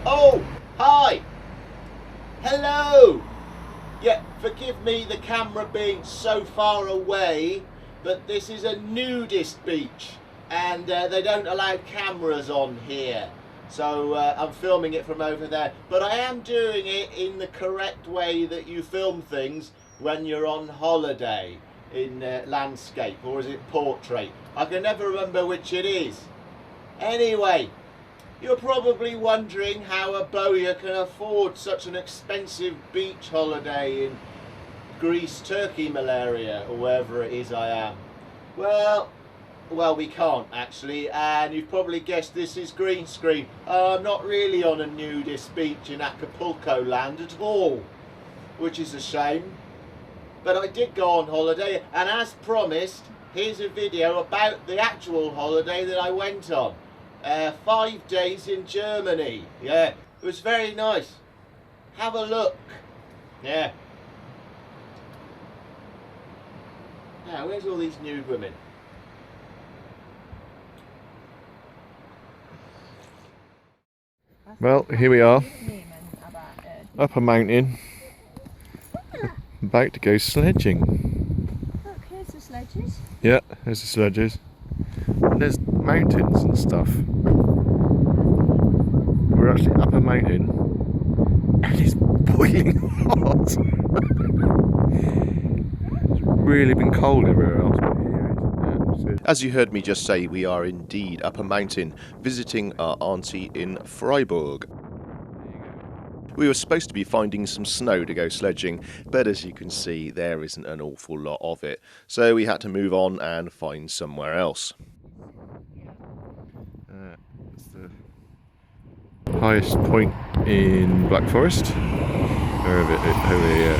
Oh, hi! Hello! Yeah, forgive me the camera being so far away, but this is a nudist beach and they don't allow cameras on here. So I'm filming it from over there, but I am doing it in the correct way that you film things when you're on holiday, in landscape, or is it portrait? I can never remember which it is. Anyway, you're probably wondering how a bowyer can afford such an expensive beach holiday in Greece, Turkey, malaria, or wherever it is I am. Well, we can't actually, and you've probably guessed this is green screen. I'm not really on a nudist beach in Acapulco land at all, which is a shame. But I did go on holiday, and as promised, here's a video about the actual holiday that I went on. 5 days in Germany. Yeah, it was very nice. Have a look. Yeah. Now, where's all these nude women? Well, here we are, up a mountain, about to go sledging. Look, here's the sledges. Yeah, there's the sledges. And there's mountains and stuff. We're actually up a mountain, and it's boiling hot. It's really been cold everywhere else, but here it is. As you heard me just say, we are indeed up a mountain, visiting our auntie in Freiburg. We were supposed to be finding some snow to go sledging, but as you can see, there isn't an awful lot of it. So we had to move on and find somewhere else. It's the highest point in Black Forest. Over here.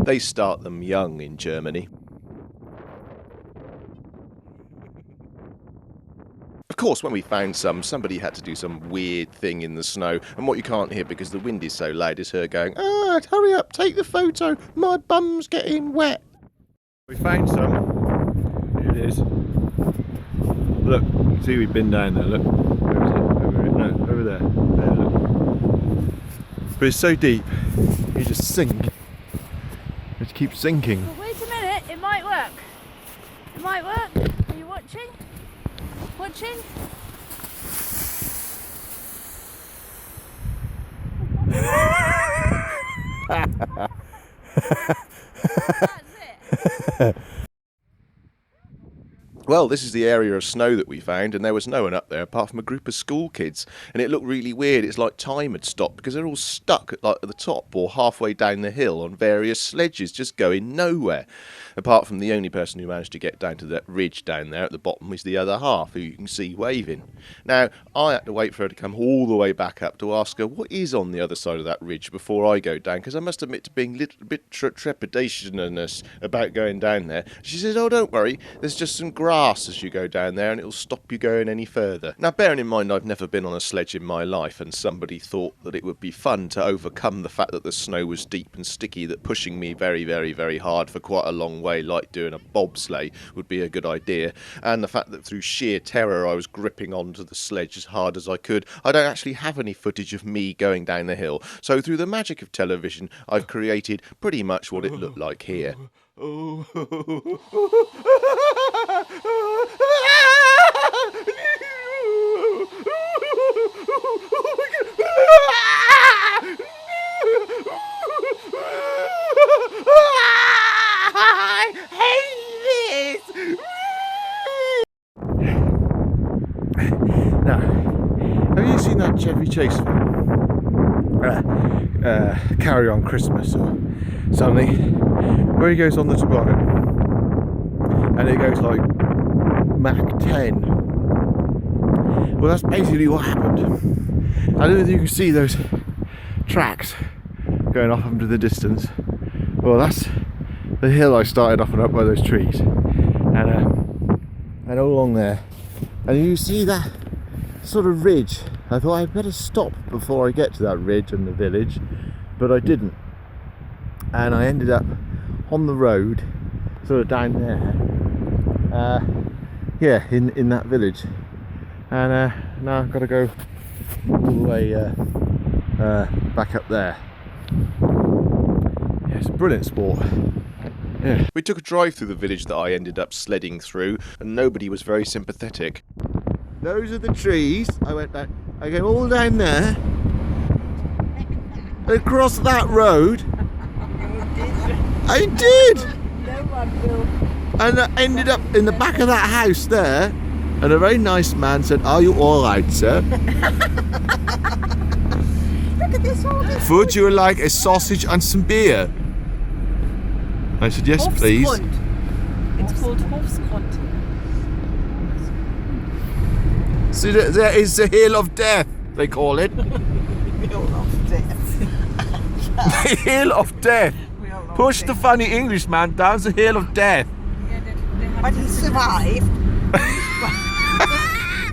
They start them young in Germany. Of course, when we found somebody had to do some weird thing in the snow, and what you can't hear because the wind is so loud is her going, "Ah, hurry up, take the photo, my bum's getting wet." We found some. Here it is. Look, see we've been down there, look. Where is it? Over it? No, over there. There, look. But it's so deep, you just sink. It keeps sinking. Well, wait a minute, it might work. It might work. Are you watching? Watching? That's it. Well, this is the area of snow that we found, and there was no one up there apart from a group of school kids, and it looked really weird. It's like time had stopped because they're all stuck at the top or halfway down the hill on various sledges, just going nowhere. Apart from the only person who managed to get down to that ridge down there at the bottom is the other half, who you can see waving. Now, I had to wait for her to come all the way back up to ask her what is on the other side of that ridge before I go down, because I must admit to being a little bit trepidatious about going down there. She says, "Oh, don't worry, there's just some grass as you go down there and it'll stop you going any further." Now, bearing in mind I've never been on a sledge in my life, and somebody thought that it would be fun to overcome the fact that the snow was deep and sticky, that pushing me very, very, very hard for quite a long way, like doing a bobsleigh, would be a good idea, and the fact that through sheer terror I was gripping onto the sledge as hard as I could. I don't actually have any footage of me going down the hill, so through the magic of television I've created pretty much what it looked like here. I hate this! Now, have you seen that Chevy Chase film? Carry On Christmas or something, where he goes on the toboggan and it goes like Mach 10. Well, that's basically what happened. I don't know if you can see those tracks going off into the distance. Well, that's the hill I started off and up by those trees, and all along there, and you see that sort of ridge I thought I'd better stop before I get to that ridge and the village, but I didn't. And I ended up on the road, sort of down there, yeah, in that village. And now I've got to go all the way back up there. Yeah, it's a brilliant sport. Yeah. We took a drive through the village that I ended up sledding through, and nobody was very sympathetic. Those are the trees. I went back. I came all down there, across that road. I did. No one will. And I ended up in the back of that house there, and a very nice man said, "Are you all right, sir?" Look at this, all this. Would you like a sausage and some beer? I said, "Yes, please." It's called Hofsgrund. So there is the hill of death, they call it. Hill of death. The hill of death. Push the funny Englishman down the hill of death. But he survived.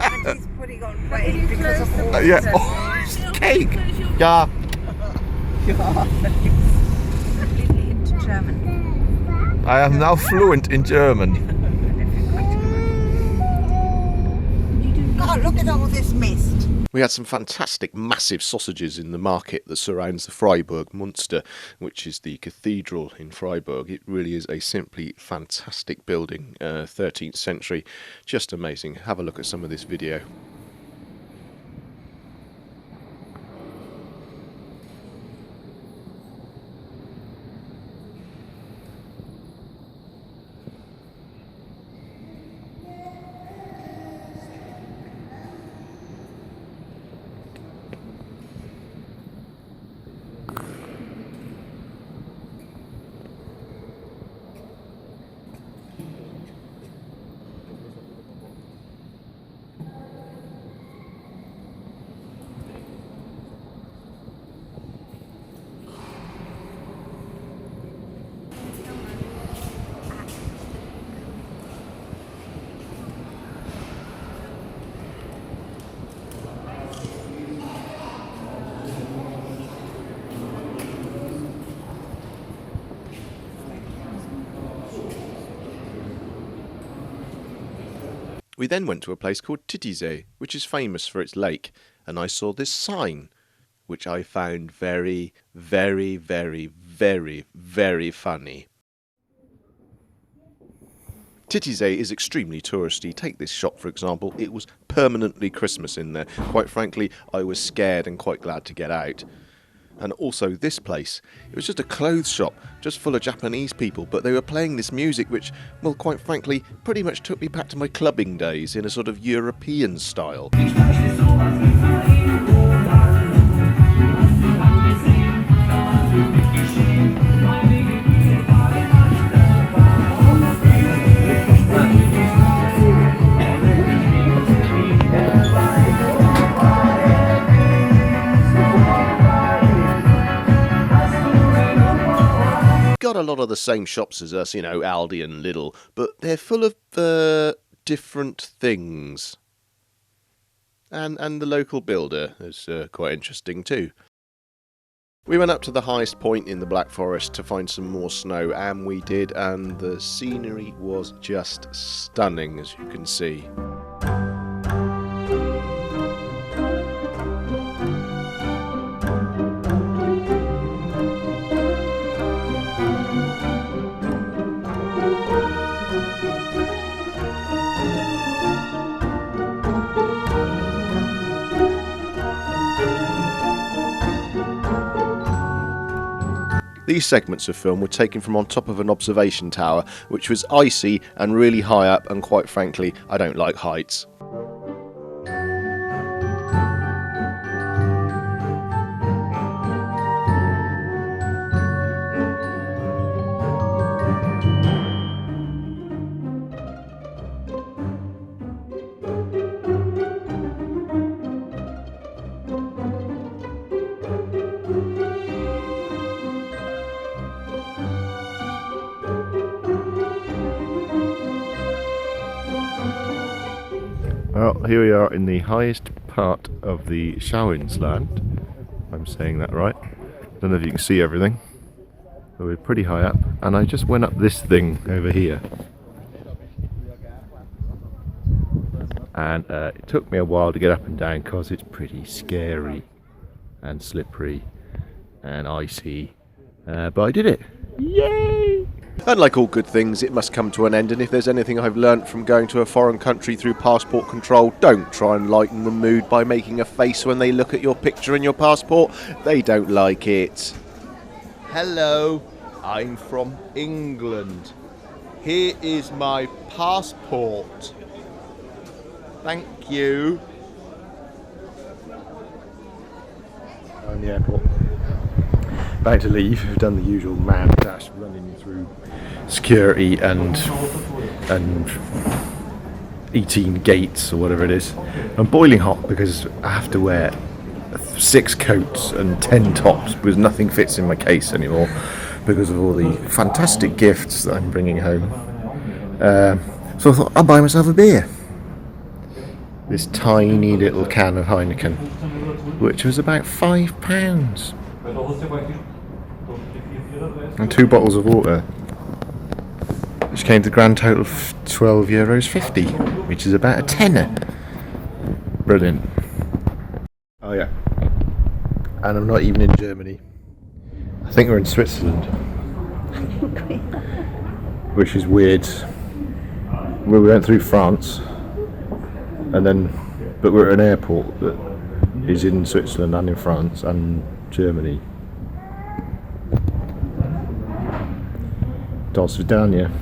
And he's putting on weight because of all Yeah. the Oh, it's cake. Yeah. completely into German. I am now fluent in German. God, look at all this mist. We had some fantastic massive sausages in the market that surrounds the Freiburg Munster, which is the cathedral in Freiburg. It really is a simply fantastic building, 13th century, just amazing. Have a look at some of this video. We then went to a place called Titisee, which is famous for its lake, and I saw this sign, which I found very, very, very, very, very funny. Titisee is extremely touristy. Take this shop, for example. It was permanently Christmas in there. Quite frankly, I was scared and quite glad to get out. And also this place, it was just a clothes shop, just full of Japanese people, but they were playing this music which, well, quite frankly, pretty much took me back to my clubbing days in a sort of European style. Got a lot of the same shops as us, you know, Aldi and Lidl, but they're full of different things. And the local builder is quite interesting too. We went up to the highest point in the Black Forest to find some more snow, and we did, and the scenery was just stunning, as you can see. These segments of film were taken from on top of an observation tower, which was icy and really high up, and quite frankly, I don't like heights. Well, here we are in the highest part of the Schauinsland, if I'm saying that right. Don't know if you can see everything, but we're pretty high up, and I just went up this thing over here. And it took me a while to get up and down because it's pretty scary and slippery and icy, but I did it. Yay! And like all good things, it must come to an end, and if there's anything I've learnt from going to a foreign country through passport control, don't try and lighten the mood by making a face when they look at your picture and your passport. They don't like it. Hello, I'm from England. Here is my passport. Thank you. On the airport. About to leave. We've done the usual mad dash running through security and 18 gates or whatever it is. I'm boiling hot because I have to wear 6 coats and 10 tops because nothing fits in my case anymore because of all the fantastic gifts that I'm bringing home. So I thought I'll buy myself a beer. This tiny little can of Heineken, which was about £5, and 2 bottles of water, which came to a grand total of €12.50, which is about a tenner. Brilliant. Oh yeah, and I'm not even in Germany. I think we're in Switzerland, which is weird. We went through France. And then, but we're at an airport that is in Switzerland and in France and Germany. Das Vidania.